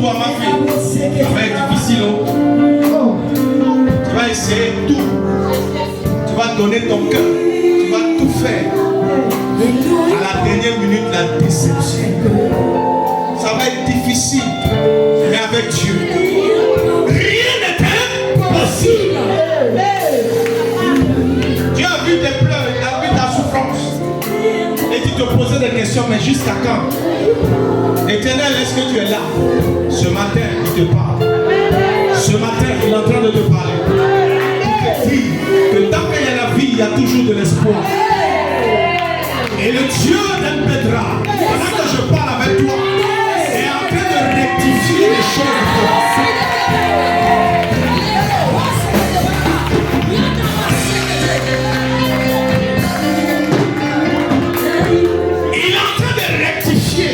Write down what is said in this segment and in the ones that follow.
toi, ma fille. Ça va être difficile. Tu vas essayer tout. Tu vas donner ton cœur. Tu vas tout faire. À la dernière minute, la déception. Ça va être difficile. Mais avec Dieu, rien n'est impossible. Dieu a vu tes pleurs, il a vu ta souffrance. Et tu te posais des questions, mais jusqu'à quand? Éternel, est-ce que tu es là? Ce matin, il te parle. Ce matin, il est en train de te parler. Il te dit que tant qu'il y a la vie, il y a toujours de l'espoir. Et le Dieu d'El-Bedra, pendant que je parle avec toi, est en train de rectifier les choses. Il est en train de rectifier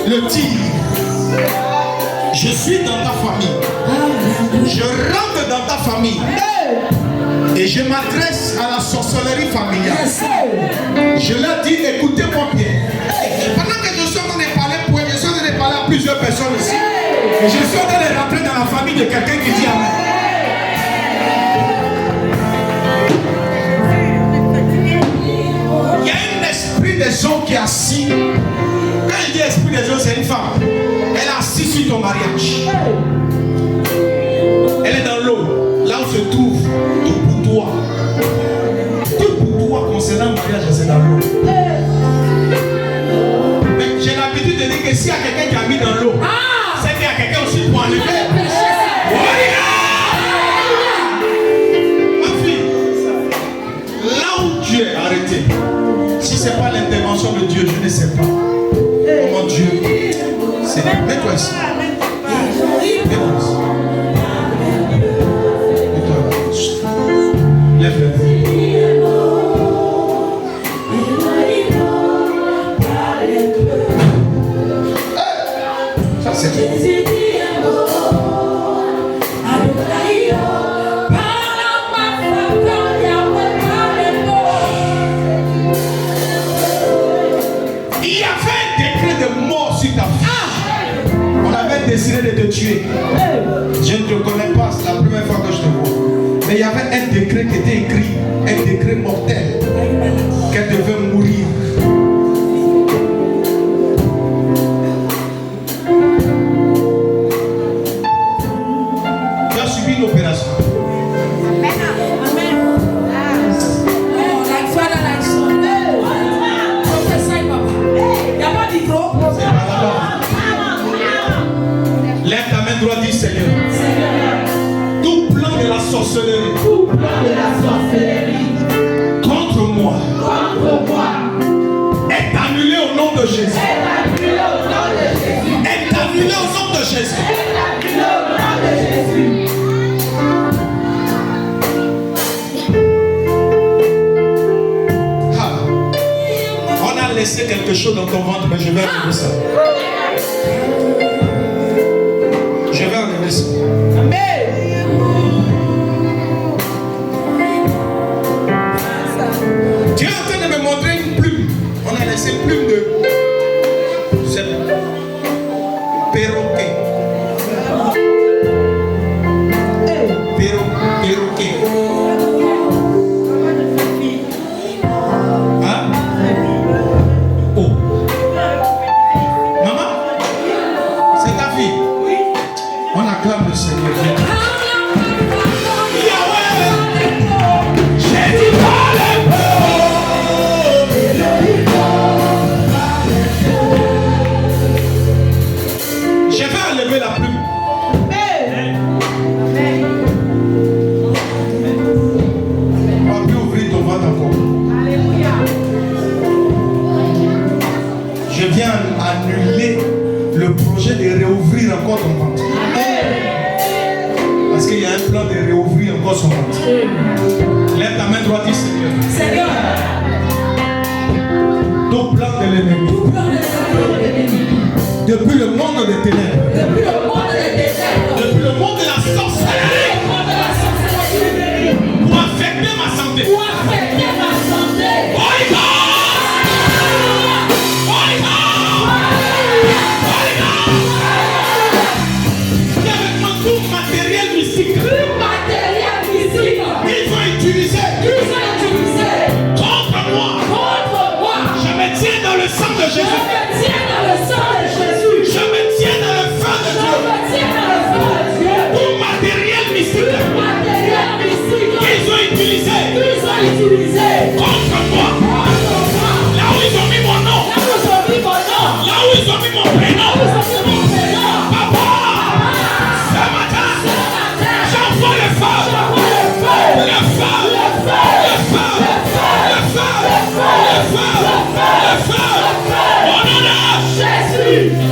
le tir. Je suis dans ta famille. Je rentre dans ta famille. Et je m'adresse à la sorcellerie familiale. Je leur dis, écoutez-moi bien. Pendant que je suis en train de parler pour eux, je suis en train de parler à plusieurs personnes ici. Et je suis en train de rentrer dans la famille de quelqu'un qui dit Amen. Il y a un esprit des hommes qui est assis. Quand il dit esprit des hommes, c'est une femme. Elle est assise sur ton mariage. Elle est dans l'eau, là où se trouve tout pour toi. Tout pour toi concernant le mariage, c'est dans l'eau. Mais j'ai l'habitude de dire que s'il y a quelqu'un qui a mis dans l'eau, c'est qu'il y a quelqu'un aussi pour enlever. Ma fille, là où tu es arrêté, si ce n'est pas l'intervention de Dieu, je ne sais pas comment Dieu. Mets-toi ici. Mets-toi ici. Ça c'est tout. Il y avait un décret de mort sur ta fille. On avait décidé de te tuer. Je ne te connais pas, c'est la première fois que je te vois. Mais il y avait un décret qui était écrit, un décret mortel, qu'elle devait mourir. Tu as subi l'opération. Lève ta main droite, dis Seigneur. Tout plan de la sorcellerie, contre moi, est annulé au nom de Jésus. Est annulé au nom de Jésus. On a laissé quelque chose dans ton ventre, mais je vais enlever ça. Je vais enlever ça. Dieu est en train de me montrer une plume. On a laissé une plume de ce perroquet. Perroquet. Hein? Oh. Maman, c'est ta fille. On acclame le Seigneur. Je vais enlever la plume. On va plus ouvrir ton ventre encore. Je viens annuler le projet de réouvrir encore ton ventre. Parce qu'il y a un plan de réouvrir encore son ventre. Lève ta main droite, dis Seigneur. Tout plan de l'ennemi. Depuis le monde des ténèbres. Depuis le monde de la sorcellerie. Pour affecter ma santé.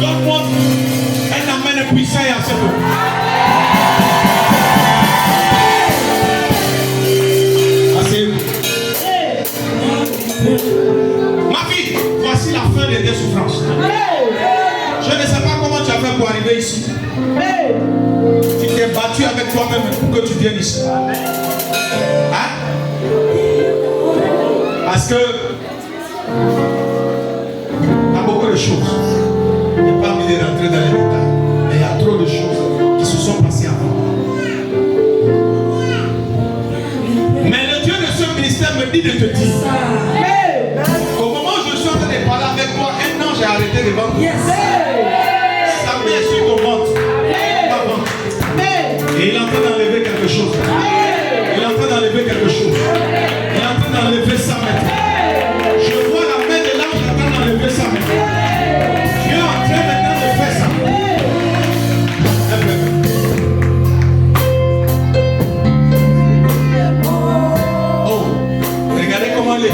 Donne-moi un amen puissant et acceptable. Ma fille, voici la fin de tes souffrances. Je ne sais pas comment tu as fait pour arriver ici. Tu t'es battu avec toi-même pour que tu viennes ici. Hein? Parce que il y a beaucoup de choses. Je n'ai pas envie de rentrer dans les détails. Mais il y a trop de choses qui se sont passées avant. Mais le Dieu de ce ministère me dit de te dire. Au moment où je suis en train de parler avec toi, un ange a arrêté devant toi. Sa main est sur ton ventre. Et il est en train d'enlever quelque chose. Il est en train d'enlever quelque chose. Il est en train d'enlever sa main. Je vois la main de l'ange en train d'enlever sa main. Dieu est en train maintenant de faire ça. Oh, regardez comment le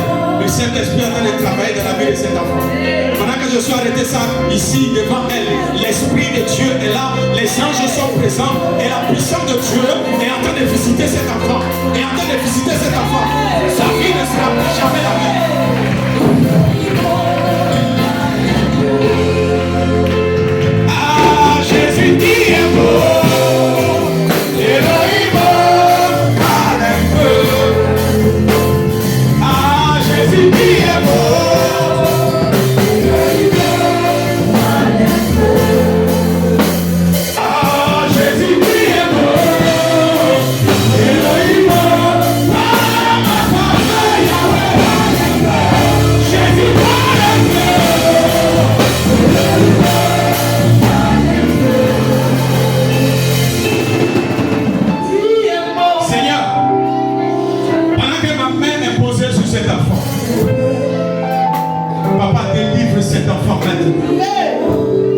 Saint-Esprit est en train de travailler dans la vie de cet enfant. Pendant que je suis arrêté ça ici devant elle, l'Esprit de Dieu est là, les anges sont présents et la puissance de Dieu est en train de visiter cet enfant. Est en train de visiter cet enfant. Sa vie ne sera plus jamais la même. Ah, Jésus dit un mot. Ah, Jésus dit un mot.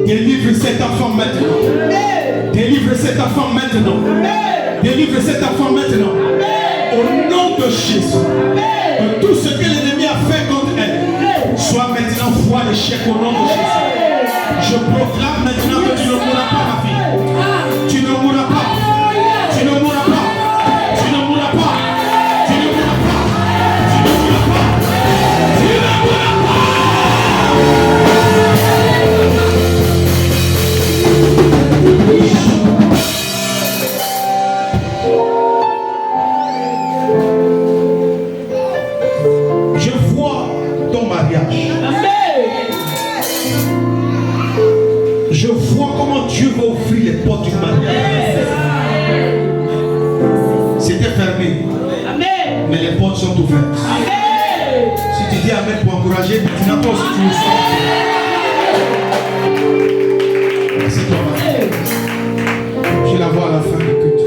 Délivre cet enfant maintenant. Délivre cet enfant maintenant. Délivre cet enfant maintenant. Au nom de Jésus. Que tout ce que l'ennemi a fait contre elle soit maintenant foi l'échec au nom de Jésus. Je proclame maintenant que tu ne mourras pas, ma fille. Tu ne mourras pas. Tu ne mourras pas. Tu ne mourras pas. Tu ne mourras pas. Tu ne mourras pas. Tu ne mourras pas. Je vois ton mariage. Je vois comment Dieu va ouvrir les portes du mariage. C'était fermé. Mais les portes sont ouvertes. Si tu dis Amen pour encourager, maintenant toi aussi tu le sens. C'est toi, Marie. Je la vois à la fin du culte.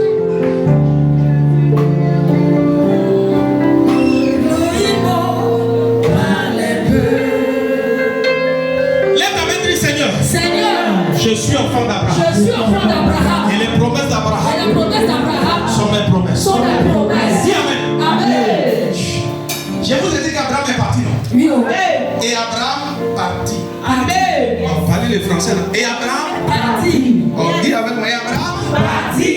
Je suis enfant d'Abraham. Et les promesses d'Abraham sont mes promesses. Dis Amen. Amen. Je vous ai dit qu'Abraham est parti, non? Oui, et Abraham partit. Amen. On va parler le français là. Et Abraham parti. On dit avec moi, et Abraham parti.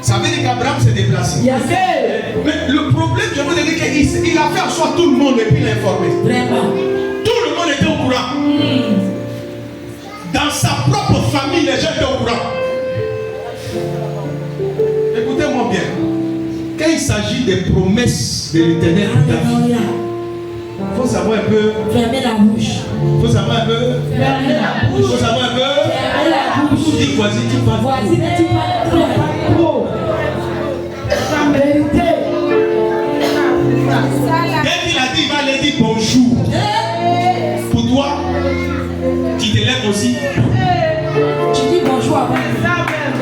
Ça veut dire qu'Abraham s'est déplacé. Yes. Mais le problème, je vous ai dit qu'il a fait en sorte tout le monde et puis l'informer. Vraiment. Tout le monde était au courant. Dans sa propre famille, les gens étaient au courant. Écoutez-moi bien. Quand il s'agit des promesses de l'Éternel pour ta vie, il faut savoir un peu. Fermez la bouche. Il faut savoir un peu. Fermez la bouche. Il faut savoir un peu. Fermez la bouche. Dis voici, tu parles. Voici, tu parles trop. La vérité. Dès qu'il a dit, il va aller dire bonjour. Pour toi, qui te lèves aussi. Tu dis bonjour avant.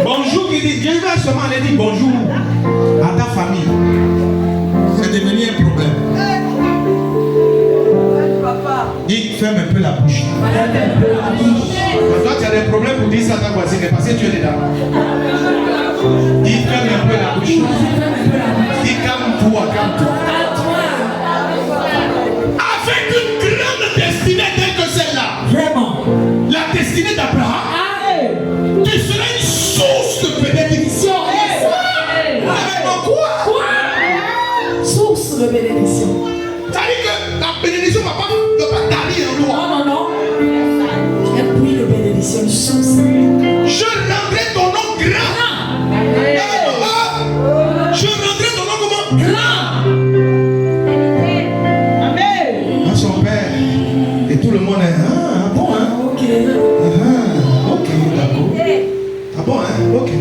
Bonjour, qui dit, viens seulement aller dire bonjour à ta famille. C'est devenu un problème. Dis, ferme un peu la bouche. Ferme un peu la bouche. Toi, tu as des parce que tu es dedans. Dis ferme un peu la bouche. Dis calme-toi, calme-toi. Avec une grande destinée telle que celle-là. Vraiment. La destinée d'Abraham. Tu seras une source de bénédiction. Avec quoi? Source de bénédiction. Ça veut dire que la bénédiction ne va pas tarir en toi. Non, non, non. Un puits de bénédiction, une source. Je rendrai ton nom grand. Je rendrai ton nom comment? Grand. Amen. À son père. Et tout le monde est bon, hein? Ok. Ok, d'accord. Ah bon, hein? Ok.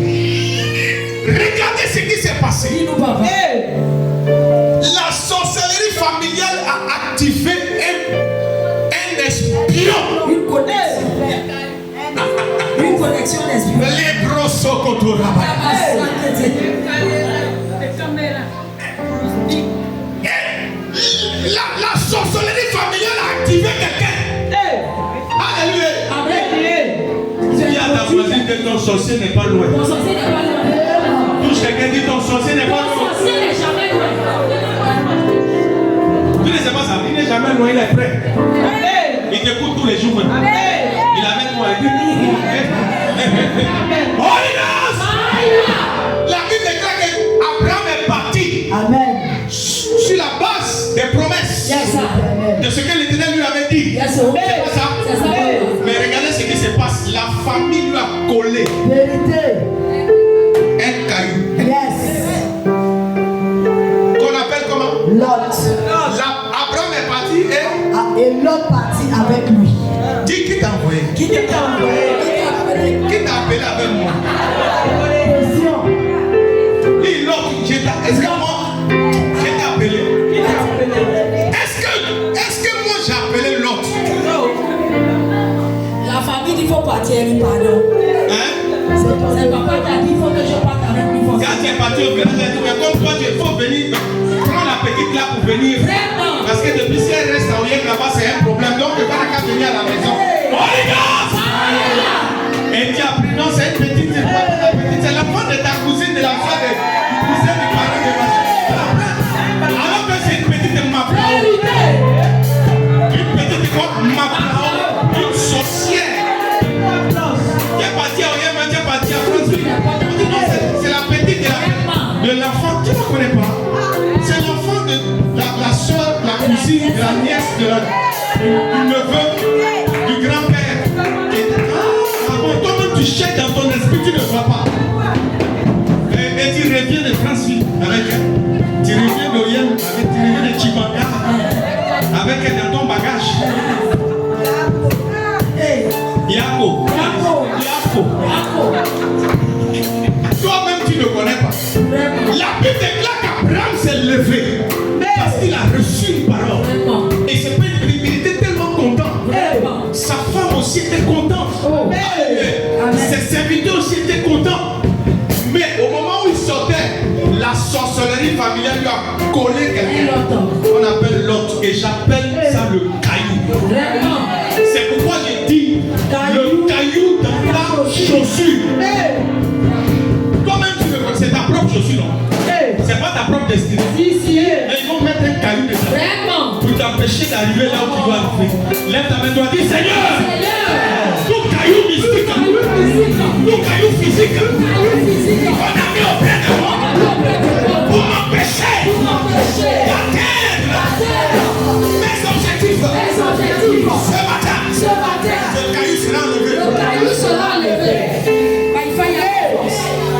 Regardez ce qui s'est passé. Dis-nous, papa. La sorcellerie familiale a activé un espion. Une connexion. Une connexion d'esprit. Les brosokotoraba. La sorcellerie familiale a activé quelqu'un. Alléluia. Amen. Dis à ta voisine que ton sorcier n'est pas loin. Ton sorcier n'est pas loin. Touche quelqu'un, dit ton sorcier n'est pas Ton loin. sorcier n'est jamais loin. Tu ne sais pas ça, il n'est jamais loin, il est prêt. Il t'écoute tous les jours. Il amène toi. Holy Ghost! La Bible déclare qu'Abraham est parti Amen. sur la base des promesses Yes, sir. de ce que l'Éternel lui avait dit. Yes, sir. C'est pas ça? C'est ça. Mais regardez ce qui se passe. La famille lui a collé Vérité. un caillou. Yes. Qu'on appelle comment? Lot. Abraham est parti et Et l'autre parti avec lui. dit qui t'a envoyé? Qui t'a envoyé? Qui t'a appelé avec moi? Question. Dis l'autre, est-ce que moi je t'ai appelé? Est-ce que moi j'ai appelé l'autre? La famille dit qu'il faut partir avec pardon. Hein? C'est papa qui a dit qu'il faut que je parte avec lui. Quand tu es parti au village, tu as dit, mais comme toi, il faut venir. Prends la petite là pour venir. Vraiment. Parce que depuis si elle reste en lien là-bas, c'est un problème. Donc, tu vas qu'à venir à la maison. Holy Ghost! Et tu as pris, non, c'est une petite, c'est pas une petite, c'est l'enfant de ta cousine, de la femme du cousin du parent de ma soeur. Alors que c'est une petite maplao. Une petite quoi? Maplao. Une sorcière. Qui est partie à Orient, mais qui est partie à France. Non, c'est la petite de l'enfant. Tu ne la connais pas? C'est l'enfant de la soeur, la cousine, de la nièce, du neveu, du grand-père. Toi-même, tu cherches dans ton esprit, tu ne vois pas. Et tu reviens de France-Ville avec elle. Tu reviens d'Orient, tu reviens de Chibanga, avec elle dans ton bagage. Yako. Toi-même, tu ne connais pas. La Bible déclare qu'Abraham s'est levé parce qu'il a reçu une parole. Et c'est pas il était tellement content. Sa femme aussi était contente. Ses serviteurs aussi étaient contents. Mais au moment où il sortait, la sorcellerie familiale lui a collé quelqu'un. On appelle l'autre. Et j'appelle ça le caillou. C'est pourquoi j'ai dit le caillou dans ta chaussure. Toi-même tu le connais, c'est ta propre chaussure, non? C'est pas ta propre destinée. Mais ils vont mettre un caillou dedans pour t'empêcher d'arriver là où tu dois arriver. Lève ta main, toi, dis Seigneur, tout caillou mystique, tout caillou physique, on a mis auprès de moi pour m'empêcher d'atteindre mes objectifs. Ce matin, le caillou sera enlevé.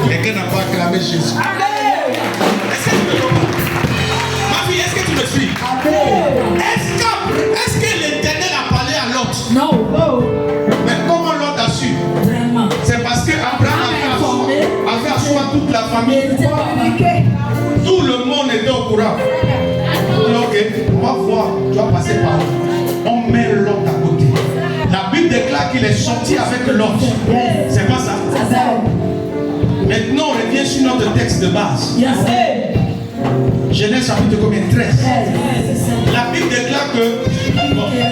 Quelqu'un n'a pas acclamé Jésus. Est-ce que tu me comprends? Ma fille, est-ce que tu me suis? Est-ce que l'Éternel a parlé à l'autre? Non. Mais comment l'autre a su? C'est parce que Abraham avait à soi toute la famille. Tout le monde était au courant. Ok, on va voir, tu vas passer par là. On met l'autre à côté. La Bible déclare qu'il est sorti avec l'autre. C'est pas ça? Maintenant, on revient sur notre texte de base. Genèse chapitre combien? 13. La Bible déclare que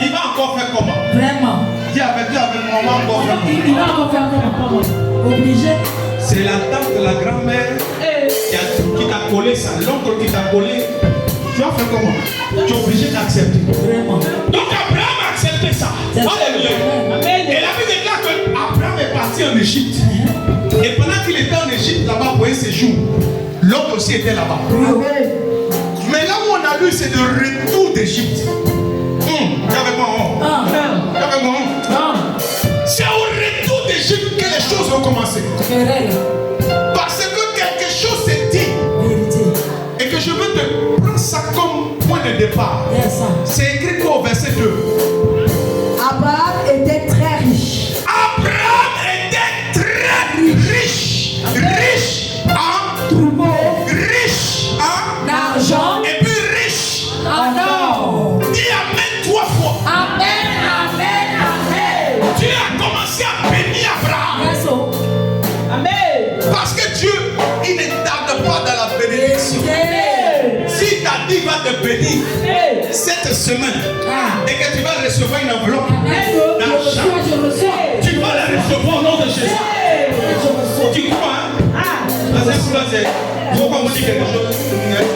il va encore faire comment? Vraiment. Dis avec moi, on va encore faire comment? Il va encore faire comment? Obligé. C'est la tante de la grand-mère qui t'a collé ça, l'oncle qui t'a collé. Tu vas faire comment? Tu es obligé d'accepter. Vraiment. Donc Abraham a accepté ça. Alléluia. Et la Bible déclare qu'Abraham est parti en Égypte. Et pendant qu'il était en Égypte, là-bas pour un séjour, l'autre aussi était là-bas. Mais là où on a lu, c'est le retour d'Égypte. C'est au retour d'Égypte que les choses ont commencé. Parce que quelque chose s'est dit. Et que je veux te prendre ça comme point de départ. C'est écrit quoi au verset 2? Abraham était très riche. Abraham était très riche. Riche en Troupeau. riche en L'argent. et puis riche. En or. Dis amen 3 fois. Amen, amen, amen. Dieu a commencé à bénir Abraham. Yes, oh. Amen. Parce que Dieu, il ne tarde pas dans la bénédiction. S'il t'a dit, il va te bénir cette semaine et que tu vas recevoir une enveloppe d'argent, Je reçois. tu vas la recevoir au nom de Jésus. Tu crois, hein? Parce que là, c'est pourquoi on dit quelque chose,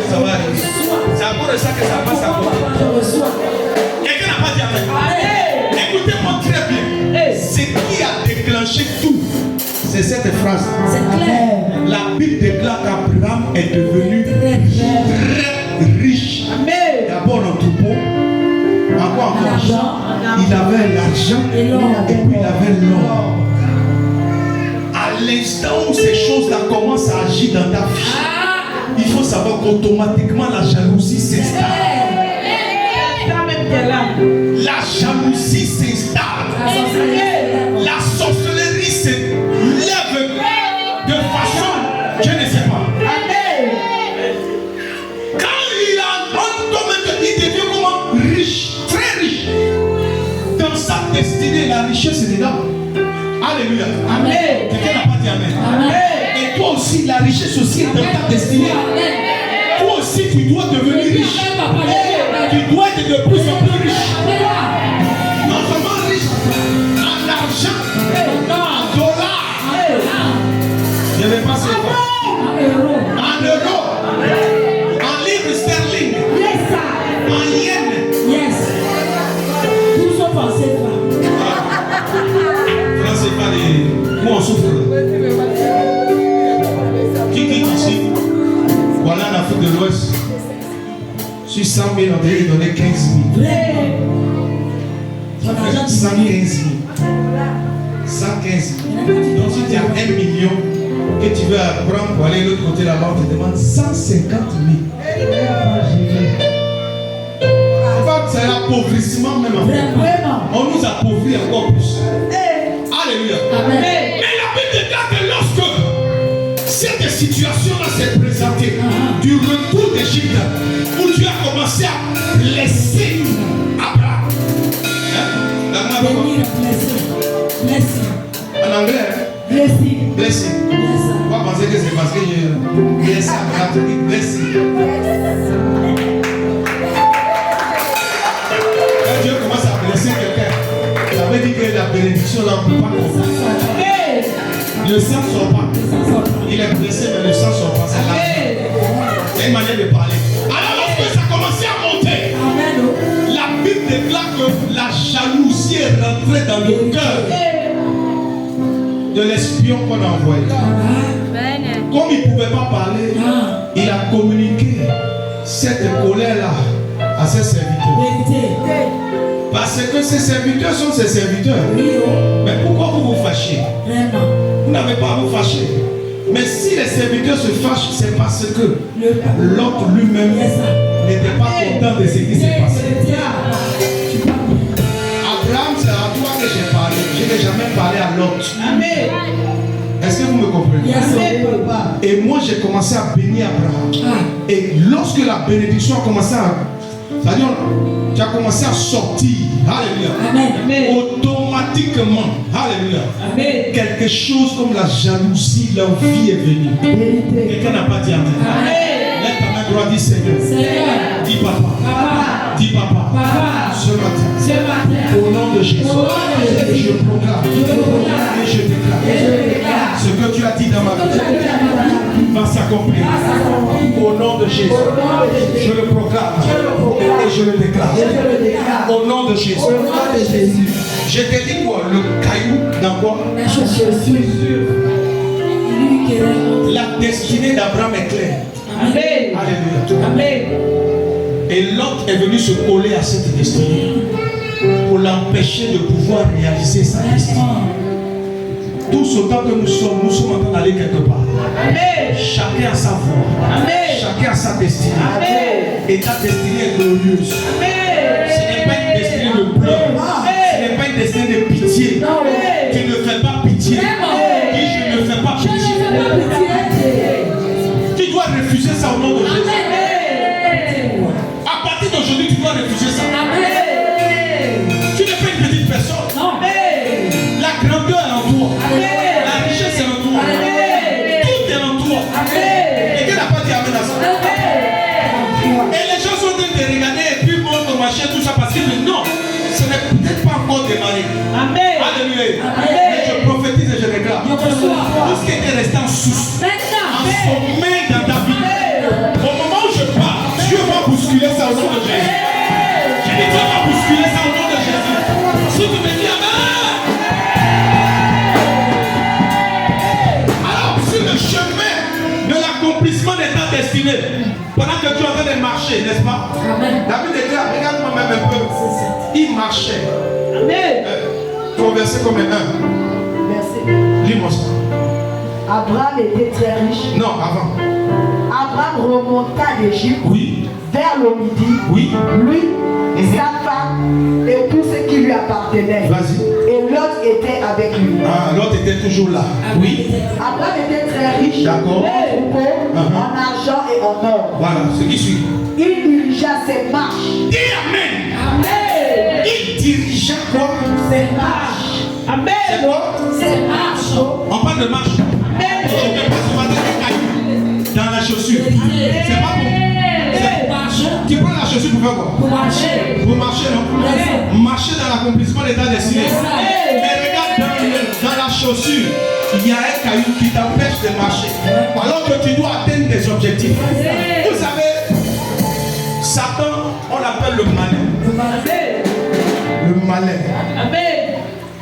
ça va arriver. C'est à cause de ça que ça passe à côté. Je reçois. Quelqu'un n'a pas dit amen. Écoutez-moi très bien. Ce qui a déclenché tout, c'est cette phrase. C'est clair. La Bible déclare qu'Abraham est devenu très riche. Amen. D'abord en troupeau, encore. L'argent. Il avait l'argent Et l'or. et puis il avait l'or. À l'instant où ces choses-là commencent à agir dans ta vie, il faut savoir qu'automatiquement la jalousie s'installe. La jalousie s'installe. La sorcellerie se lève de façon, je ne sais pas. Quand il a un il devient comment? Riche, très riche. Dans sa destinée, la richesse est dedans. Alléluia. Amen. Quelqu'un n'a pas dit amen. Amen. Et toi aussi, la richesse aussi est dans ta destinée. Toi aussi, tu dois devenir riche. Tu dois être de plus en plus riche. Non seulement riche en argent, en dollars. Je vais passer quoi? En euros, en livres sterling, en yens. Yes. Tout sauf en CFA. Là, c'est pas les. Où on souffre. Qui quitte ici? Voilà en Afrique de l'Ouest. Sur 100 000, on devait lui donner 15 000. Ton argent, 115 000. 115 000. Donc si tu as 1 million que tu veux prendre pour aller de l'autre côté là-bas, on te demande 150 000. C'est l'appauvrissement même. On nous appauvrit encore plus. Alléluia. Amen. Mais la Bible déclare que lorsque cette situation-là s'est présentée, du retour d'Égypte, où Dieu a commencé à blesser Abraham. Hein? La main Bénir, blessé. en anglais, hein? Blessing. Blessing. On va penser que c'est parce que je blesse Abraham, je dis blessing. Quand Dieu commence à blesser quelqu'un, ça veut dire que la bénédiction là ne peut pas comprendre. Le sang ne sort pas. Il est blessé, mais le sang ne sort pas. C'est une manière de parler. Alors lorsque ça a commencé à monter, la Bible déclare que la jalousie est rentrée dans le cœur de l'espion qu'on a envoyé. Comme il ne pouvait pas parler, il a communiqué cette colère-là à ses serviteurs. Parce que ses serviteurs sont ses serviteurs. Mais pourquoi vous vous fâchez? Vous n'avez pas à vous fâcher. Mais si les serviteurs se fâchent, c'est parce que l'autre lui-même n'était pas content de ce qui s'est passé. Abraham, c'est à toi que j'ai parlé. Je n'ai jamais parlé à l'autre. Est-ce que vous me comprenez? Et moi, j'ai commencé à bénir Abraham. Et lorsque la bénédiction a commencé à... C'est-à-dire, tu as commencé à sortir. Alléluia. Automatiquement. Alléluia. Quelque chose comme la jalousie, l'envie est venue. Quelqu'un n'a pas dit amen. Lève ta main droite, dis Seigneur. Dis papa. Dis papa. Ce matin. Au nom de Jésus. Je proclame. Et je déclare. Ce accompli. Au nom de Jésus. Je le proclame et je le déclare. Au nom de Jésus. Je t'ai dit quoi? Le caillou dans quoi? La destinée d'Abraham est claire. Amen. Alléluia. Amen. Et Lot est venu se coller à cette destinée pour l'empêcher de pouvoir réaliser sa destinée. Tous autant que nous sommes en train d'aller quelque part. Amen. Chacun a sa voie. Amen. Chacun a sa destinée. Amen. Et ta destinée est glorieuse. Amen. Ce n'est pas une destinée de pleurs. Ce n'est pas une destinée de pitié. Tu ne fais pas pitié. Dis, je ne fais pas pitié. Tu dois refuser ça au nom de Jésus. À partir d'aujourd'hui, tu dois refuser ça. Tu n'es pas une petite personne. La grandeur est en toi. La richesse est en toi. Tout est en toi. Et Dieu n'a pas dit amen à ça. Et les gens sont en train de regarder et puis montrent ton machin, tout ça parce que non, ce n'est peut-être pas encore démarré. Alléluia. Mais je prophétise et je déclare. Tout ce qui était resté en sous, en sommeil dans ta vie, au moment où je parle, Dieu va bousculer ça au nom de Jésus. J'ai dit Dieu va bousculer ça au nom de Jésus. Si tu me dis amen. Alors, sur le chemin de l'accomplissement de ta destinée, pendant que tu es en train de marcher, n'est-ce pas? David déclare, regarde-moi même un peu. Il marchait. Ton verset comme un. Merci. Lis-moi ça. Abraham était très riche. Non, avant. Abraham remonta d'Égypte Oui. vers le midi. Oui. Lui, sa femme et tout ce qui lui appartenait. Vas-y. Et Lot était avec lui. Ah, l'autre était toujours là. Oui. Abraham était très riche. D'accord. En troupeaux, en argent et en or. Voilà, ce qui suit. Il dirigea ses marches. Dis amen. Il dirigea quoi? Ses marches. C'est quoi? Ses marches. On parle de marche. Je ne vais pas se mettre des cailloux dans la chaussure. C'est pas bon. Tu prends la chaussure pour faire quoi? Pour marcher, non? Marcher dans l'accomplissement de ta destinée. Mais regarde dans la chaussure, il y a un caillou qui t'empêche de marcher. Alors que tu dois atteindre tes objectifs. Vous savez, Satan, on l'appelle le malin. Le malin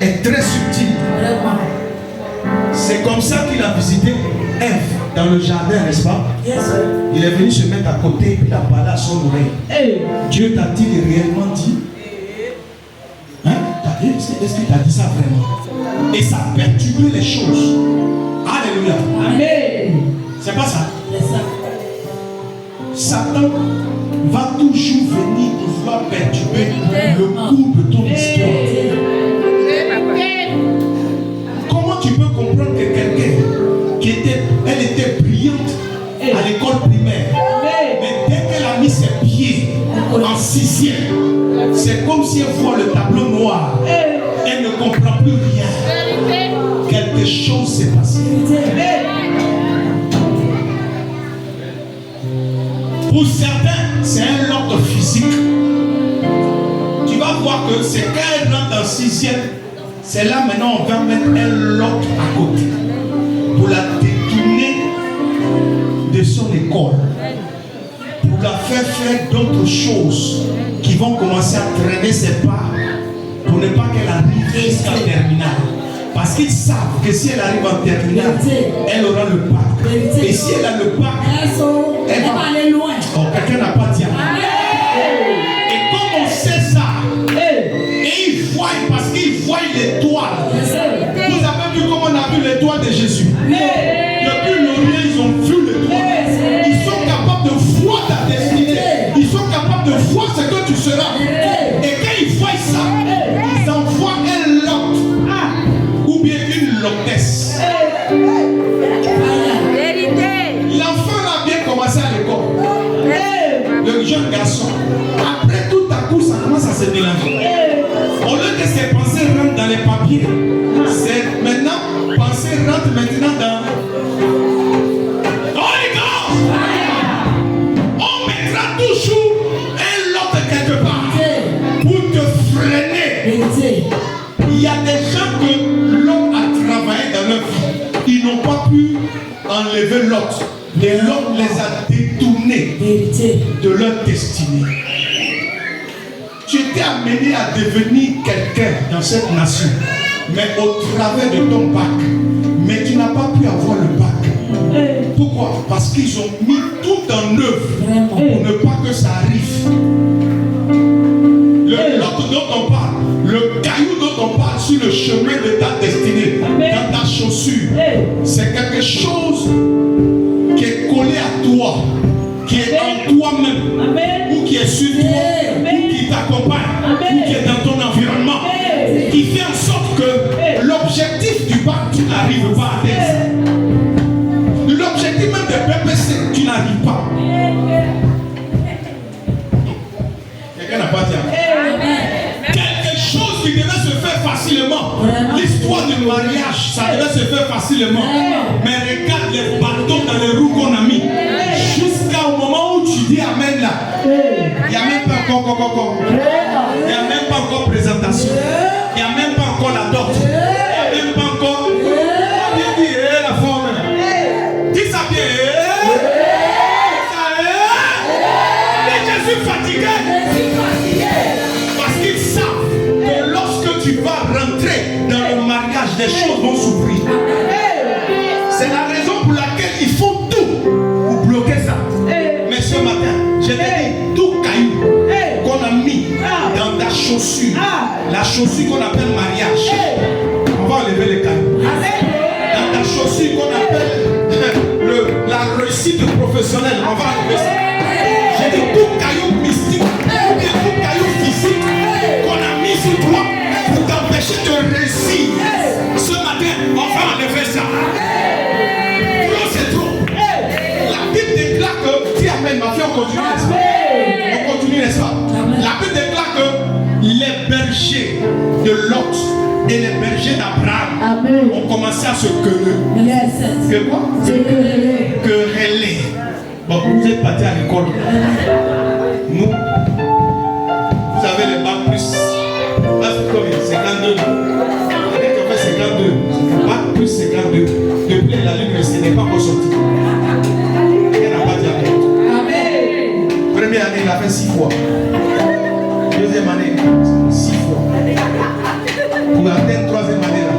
est très subtil. C'est comme ça qu'il a visité Ève dans le jardin, n'est-ce pas? Il est venu se mettre à côté et puis il a parlé à son oreille. Dieu t'a-t-il réellement dit? Hein? Est-ce qu'il t'a dit ça vraiment? Et ça a perturbé les choses. Alléluia. C'est pas ça. Satan va toujours venir pour vouloir perturber le cours de ton histoire. Comment tu peux comprendre que quelqu'un elle était brillante à l'école primaire, mais dès qu'elle a mis ses pieds en 6e, c'est comme si elle voit le tableau noir, elle ne comprend plus rien. Quelque chose s'est passé. Pour certains, c'est un ordre physique. Tu vas voir que c'est quand elle rentre en 6e, c'est là maintenant on va mettre un lot à côté pour la détourner de son école, pour la faire d'autres choses qui vont commencer à traîner ses pas pour ne pas qu'elle arrive jusqu'à terminale. Parce qu'ils savent que si elle arrive en terminale, elle aura le bac. Et si elle a le bac, elle va aller loin. Oh, quelqu'un n'a pas dit amen. Et comme on sait ça, et ils voient, parce qu'ils voient l'étoile. Vous avez vu comment on a vu l'étoile de Jésus? Depuis l'Orient, ils ont vu l'étoile. Ils sont capables de voir ta destinée. Ils sont capables de voir ce que tu seras. Et quand ils voient ça, ils envoient un lot. Ou bien une lotesse. L'enfant a bien commencé à l'école. Le jeune garçon. Après tout à coup, ça commence à se mélanger. Au lieu que ses pensées rentrent dans les papiers, c'est maintenant, pensées rentrent maintenant dans... Holy Ghost! On mettra toujours un lot quelque part pour te freiner. Il y a des gens que l'homme a travaillé dans leur vie. Ils n'ont pas pu enlever l'autre. Et l'homme les a détournés Vérité. de leur destinée. Tu étais amené à devenir quelqu'un dans cette nation, mais au travers de ton bac. Mais tu n'as pas pu avoir le bac. Pourquoi? Parce qu'ils ont mis tout en œuvre pour ne pas que ça arrive. Le lot dont on parle, le caillou dont on parle sur le chemin de ta destinée, dans ta chaussure, c'est quelque chose qui est collé à toi, qui est en toi-même, ou qui est sur toi, ou qui t'accompagne, ou qui est dans ton environnement, qui fait en sorte que l'objectif du bac, tu n'arrives pas à atteindre. L'objectif même de PPC, tu n'arrives pas. Quelqu'un n'a pas dit quelque chose qui devait se faire facilement. L'histoire du mariage, ça devait se faire facilement. Mais regarde les bâtons dans les roues qu'on a mis. Jusqu'au moment où tu dis Amen là. Il n'y a même pas encore il n'y a même pas encore présentation. Il n'y a même pas encore la dot. Il n'y a même pas encore. Bien dit, la forme. Dis ça bien. Je suis fatigué. Parce qu'ils savent que lorsque tu vas rentrer dans le mariage, les choses vont s'ouvrir. C'est la raison pour laquelle ils font tout pour bloquer ça. Mais ce matin, je te dis, tout caillou qu'on a mis dans ta chaussure, la chaussure qu'on appelle mariage, on va enlever les cailloux. Dans ta chaussure qu'on appelle la réussite professionnelle, on va enlever ça. J'ai dit tout caillou mystique, tout caillou physique qu'on a mis sur toi pour t'empêcher de réussir. Ce matin, on va enlever ça. Trop c'est trop. La Bible déclare que, dis Amen, ma fille, on continue, n'est-ce pas? On continue, n'est-ce pas? La Bible déclare que les bergers de Lot et les bergers d'Abraham ont commencé à se quereller. Que quoi? Quereller. Bon, vous êtes partis à l'école. Nous, vous avez les bacs plus. Là, c'est combien? 52. Dès qu'on fait 52, bac plus 52. Depuis la l'université n'est pas encore sorti. Elle n'a pas dit à Amen. Première année, il a fait 6 fois. Deuxième année, 6 fois. Pour atteindre troisième année, là,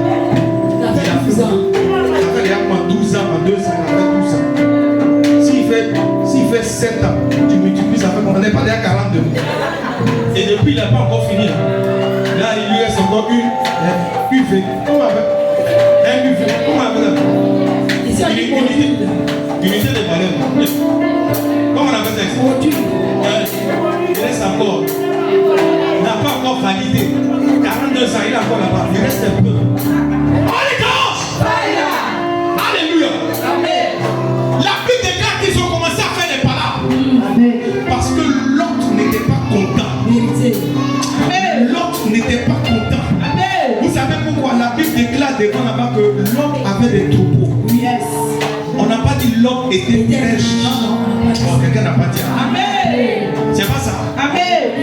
il a fait 12 ans. Il a fait 12 ans, en 2 ans, il a fait 12 ans. S'il fait 7 ans, tu multiplies, ça fait qu'on n'est pas déjà 42. Et depuis, il n'a pas encore fini. Là, il lui reste encore une UV. Comment on appelle? Un UV. Comment on appelle ça? Unité de valeur. Comment on appelle ça? Il reste encore. Il n'a pas encore validé. 42 ans, il est encore là-bas. Il reste un peu. Holy Ghost! Alléluia! La Bible déclare qu'ils ont commencé à faire des palabres. Parce que l'autre n'était pas content. L'autre n'était pas content. Vous savez pourquoi? La Bible déclare devant là-bas que l'homme avait des troupeaux. On n'a pas dit l'homme était très riche. Quelqu'un n'a pas dit Amen. C'est pas ça.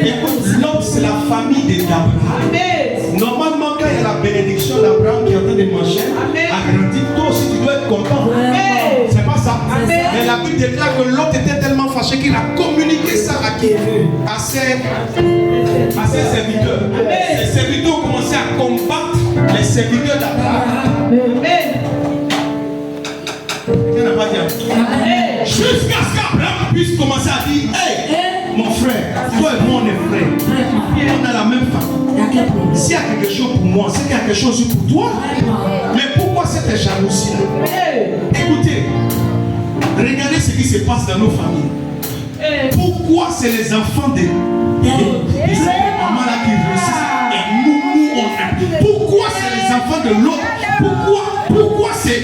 Écoute, l'homme c'est la famille d'Abraham. Normalement, quand il y a la bénédiction d'Abraham qui est en train de manger, agrandir, toi aussi tu dois être content. C'est pas ça. Mais la Bible déclare que l'autre était tellement fâché qu'il a communiqué ça à qui? À ses serviteurs. Ses serviteurs ont commencé à combattre les serviteurs d'Abraham. Il n'a pas dit jusqu'à ce qu'Abraham puisse commencer à dire hey, mon frère, toi et moi on est frères. On a la même famille. S'il y a quelque chose pour moi, c'est qu'il y a quelque chose pour toi. Mais pourquoi cette jalousie-là? Écoutez, regardez ce qui se passe dans nos familles. Pourquoi c'est les enfants de ces mamans-là qui réussissent et nous on a? Pourquoi c'est les enfants de l'autre? Pourquoi c'est